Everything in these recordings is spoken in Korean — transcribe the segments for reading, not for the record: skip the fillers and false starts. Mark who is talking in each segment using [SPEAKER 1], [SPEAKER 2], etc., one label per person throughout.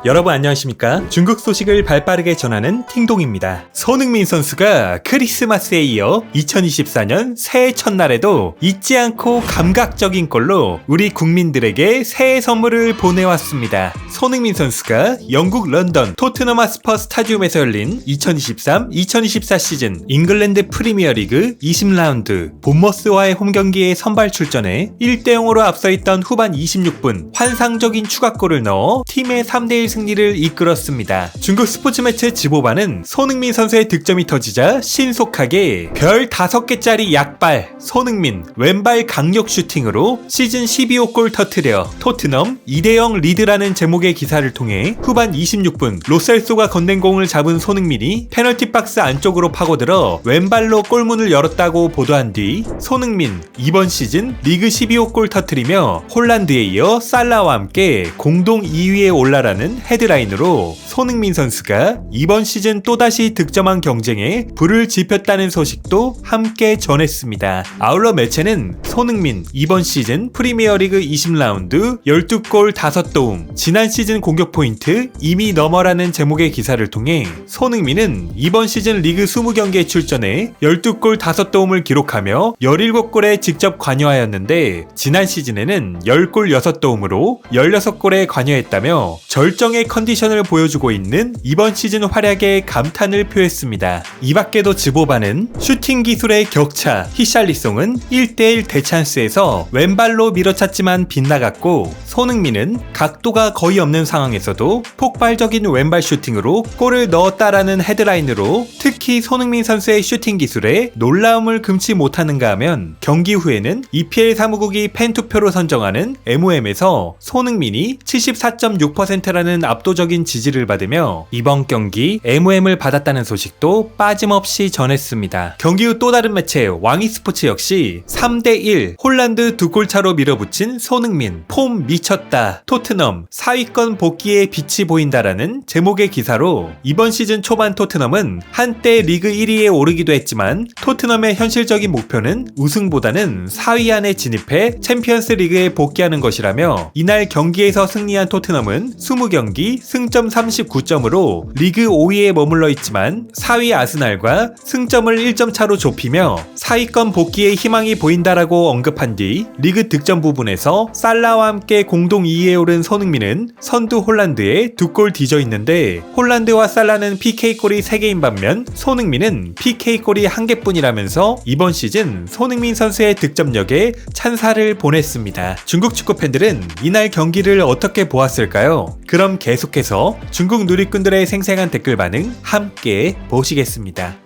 [SPEAKER 1] 여러분 안녕하십니까? 중국 소식을 발빠르게 전하는 팅동입니다. 손흥민 선수가 크리스마스에 이어 2024년 새해 첫날에도 잊지 않고 감각적인 골로 우리 국민들에게 새해 선물을 보내왔습니다. 손흥민 선수가 영국 런던 토트넘 하스퍼 스타디움에서 열린 2023-2024 시즌 잉글랜드 프리미어리그 20라운드 본머스와의 홈경기에 선발 출전해 1대0으로 앞서있던 후반 26분 환상적인 추가골을 넣어 팀의 3대1 승리를 이끌었습니다. 중국 스포츠 매체 지보바는 손흥민 선수의 득점이 터지자 신속하게 별 5개짜리 약발 손흥민 왼발 강력 슈팅으로 시즌 12호 골 터뜨려 토트넘 2대0 리드라는 제목의 기사를 통해 후반 26분 로셀소가 건넨 공을 잡은 손흥민이 페널티 박스 안쪽으로 파고들어 왼발로 골문을 열었다고 보도한 뒤 손흥민 이번 시즌 리그 12호 골 터뜨리며 홀란드에 이어 살라와 함께 공동 2위에 올라라는 헤드라인으로 손흥민 선수가 이번 시즌 또다시 득점한 경쟁에 불을 지폈다는 소식도 함께 전했습니다. 아울러 매체는 손흥민 이번 시즌 프리미어리그 20라운드 12골 5도움 지난 시즌 공격 포인트 이미 넘어라는 제목의 기사를 통해 손흥민은 이번 시즌 리그 20경기에 출전해 12골 5도움을 기록하며 17골에 직접 관여하였는데 지난 시즌에는 10골 6도움으로 16골에 관여했다며 절정의 컨디션을 보여주고 있는 이번 시즌 활약에 감탄을 표했습니다. 이 밖에도 지보바는 슈팅 기술의 격차 히샬리송은 1대1 대찬스에서 왼발로 밀어찼지만 빗나갔고 손흥민은 각도가 거의 없는 상황에서도 폭발적인 왼발 슈팅으로 골을 넣었다라는 헤드라인으로 특히 손흥민 선수의 슈팅 기술에 놀라움을 금치 못하는가 하면 경기 후에는 EPL 사무국이 팬투표로 선정하는 MOM에서 손흥민이 74.6%라는 압도적인 지지를 받으며 이번 경기 MOM을 받았다는 소식도 빠짐없이 전했습니다. 경기 후 또 다른 매체 왕이스포츠 역시 3대1 홀란드 2골 차로 밀어붙인 손흥민 폼 미쳤다 토트넘 4위권 복귀에 빛이 보인다라는 제목의 기사로 이번 시즌 초반 토트넘은 한때 리그 1위에 오르기도 했지만 토트넘의 현실적인 목표는 우승보다는 4위 안에 진입해 챔피언스 리그에 복귀하는 것이라며 이날 경기에서 승리한 토트넘은 20경기 승점 39점으로 리그 5위에 머물러 있지만 4위 아스날과 승점을 1점 차로 좁히며 4위권 복귀에 희망이 보인다라고 언급한 뒤 리그 득점 부분에서 살라와 함께 공동 2위에 오른 손흥민은 선두 홀란드에 2골 뒤져 있는데 홀란드와 살라는 PK골이 3개인 반면 손흥민은 PK골이 1개뿐이라면서 이번 시즌 손흥민 선수의 득점력에 찬사를 보냈습니다. 중국 축구 팬들은 이날 경기를 어떻게 보았을까요? 그럼 계속해서 중국 누리꾼들의 생생한 댓글 반응 함께 보시겠습니다.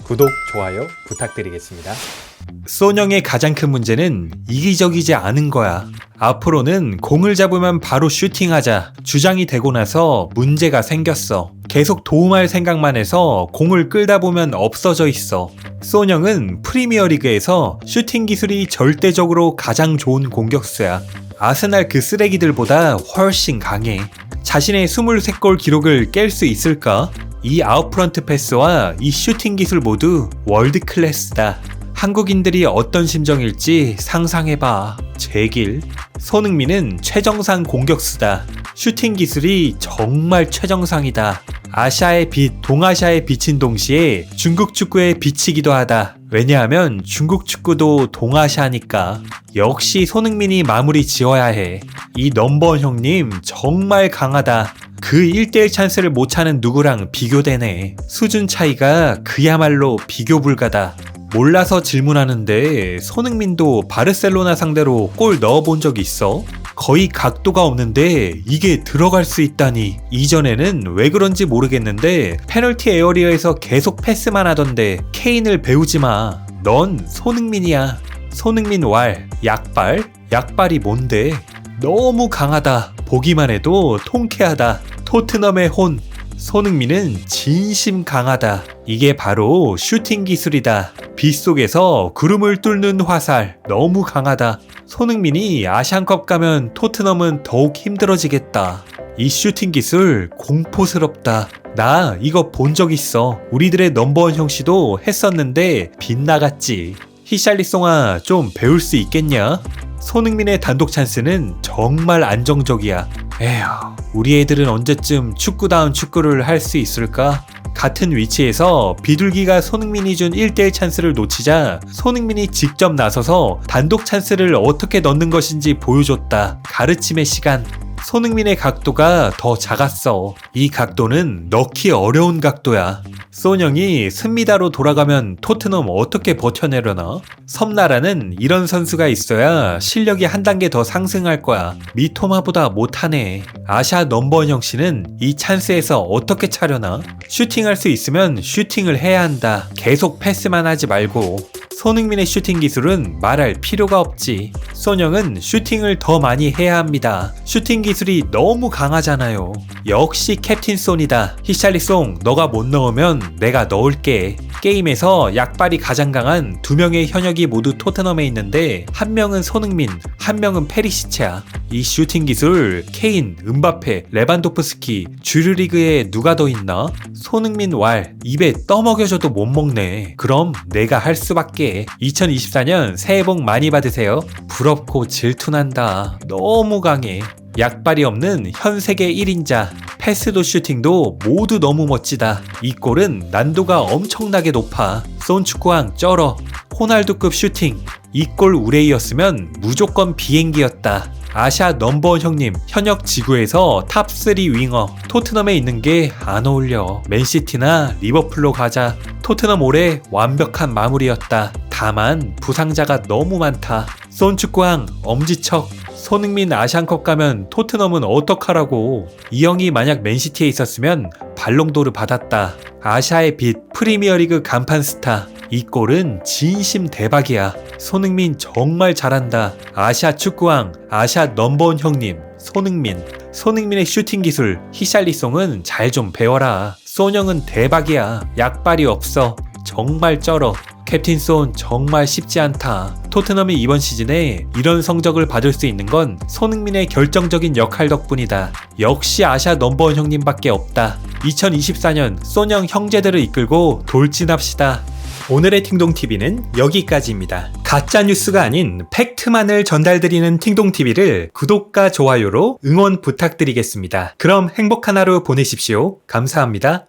[SPEAKER 1] 구독, 좋아요 부탁드리겠습니다. 소뇽의 가장 큰 문제는 이기적이지 않은 거야. 앞으로는 공을 잡으면 바로 슈팅하자 주장이 되고 나서 문제가 생겼어. 계속 도움할 생각만 해서 공을 끌다 보면 없어져 있어. 소뇽은 프리미어리그에서 슈팅 기술이 절대적으로 가장 좋은 공격수야. 아스날 그 쓰레기들보다 훨씬 강해. 자신의 23골 기록을 깰 수 있을까? 이 아웃프런트 패스와 이 슈팅 기술 모두 월드 클래스다. 한국인들이 어떤 심정일지 상상해봐. 제길. 손흥민은 최정상 공격수다. 슈팅 기술이 정말 최정상이다. 아시아의 빛, 동아시아의 빛인 동시에 중국 축구의 빛이기도 하다. 왜냐하면 중국 축구도 동아시아니까. 역시 손흥민이 마무리 지어야 해. 이 넘버원 형님 정말 강하다. 그 1대1 찬스를 못 차는 누구랑 비교되네. 수준 차이가 그야말로 비교 불가다. 몰라서 질문하는데 손흥민도 바르셀로나 상대로 골 넣어본 적 있어? 거의 각도가 없는데 이게 들어갈 수 있다니. 이전에는 왜 그런지 모르겠는데 페널티 에어리어에서 계속 패스만 하던데 케인을 배우지 마. 넌 손흥민이야. 손흥민 왈, 약발? 약발이 뭔데? 너무 강하다. 보기만 해도 통쾌하다. 토트넘의 혼. 손흥민은 진심 강하다. 이게 바로 슈팅 기술이다. 빗속에서 구름을 뚫는 화살. 너무 강하다. 손흥민이 아시안컵 가면 토트넘은 더욱 힘들어지겠다. 이 슈팅 기술 공포스럽다. 나 이거 본 적 있어. 우리들의 넘버원 형씨도 했었는데 빗나갔지. 히샬리송아 좀 배울 수 있겠냐? 손흥민의 단독 찬스는 정말 안정적이야. 에휴, 우리 애들은 언제쯤 축구다운 축구를 할 수 있을까? 같은 위치에서 비둘기가 손흥민이 준 1대1 찬스를 놓치자 손흥민이 직접 나서서 단독 찬스를 어떻게 넣는 것인지 보여줬다. 가르침의 시간. 손흥민의 각도가 더 작았어. 이 각도는 넣기 어려운 각도야. 소뇽이 승리다로 돌아가면 토트넘 어떻게 버텨내려나? 섬나라는 이런 선수가 있어야 실력이 한 단계 더 상승할 거야. 미토마보다 못하네. 아샤 넘버원 형씨는 이 찬스에서 어떻게 차려나? 슈팅할 수 있으면 슈팅을 해야 한다. 계속 패스만 하지 말고. 손흥민의 슈팅 기술은 말할 필요가 없지. 소뇽은 슈팅을 더 많이 해야 합니다. 슈팅 기술이 너무 강하잖아요. 역시 캡틴 손이다. 히샬리송, 너가 못 넣으면 내가 넣을게. 게임에서 약발이 가장 강한 두 명의 현역이 모두 토트넘에 있는데 한 명은 손흥민, 한 명은 페리시치야. 이 슈팅 기술 케인, 음바페, 레반도프스키, 주류리그에 누가 더 있나? 손흥민 왈, 입에 떠먹여줘도 못 먹네. 그럼 내가 할 수밖에. 2024년 새해 복 많이 받으세요. 부럽고 질투난다. 너무 강해. 약발이 없는 현 세계 1인자. 패스도 슈팅도 모두 너무 멋지다. 이 골은 난도가 엄청나게 높아. 손축구왕 쩔어. 호날두급 슈팅. 이 골 우레이였으면 무조건 비행기였다. 아샤 넘버원 형님, 현역 지구에서 탑3 윙어. 토트넘에 있는 게 안 어울려. 맨시티나 리버풀로 가자. 토트넘 올해 완벽한 마무리였다. 다만 부상자가 너무 많다. 손축구왕 엄지척. 손흥민 아시안컵 가면 토트넘은 어떡하라고. 이 형이 만약 맨시티에 있었으면 발롱도르 받았다. 아샤의 빛, 프리미어리그 간판 스타. 이 골은 진심 대박이야. 손흥민 정말 잘한다. 아시아 축구왕, 아시아 넘버원 형님, 손흥민. 손흥민의 슈팅 기술, 히샬리송은 잘 좀 배워라. 소뇽은 대박이야. 약발이 없어. 정말 쩔어. 캡틴 손 정말 쉽지 않다. 토트넘이 이번 시즌에 이런 성적을 받을 수 있는 건 손흥민의 결정적인 역할 덕분이다. 역시 아샤 넘버원 형님밖에 없다. 2024년 소뇽 형제들을 이끌고 돌진합시다. 오늘의 팅동TV는 여기까지입니다. 가짜뉴스가 아닌 팩트만을 전달드리는 팅동TV를 구독과 좋아요로 응원 부탁드리겠습니다. 그럼 행복한 하루 보내십시오. 감사합니다.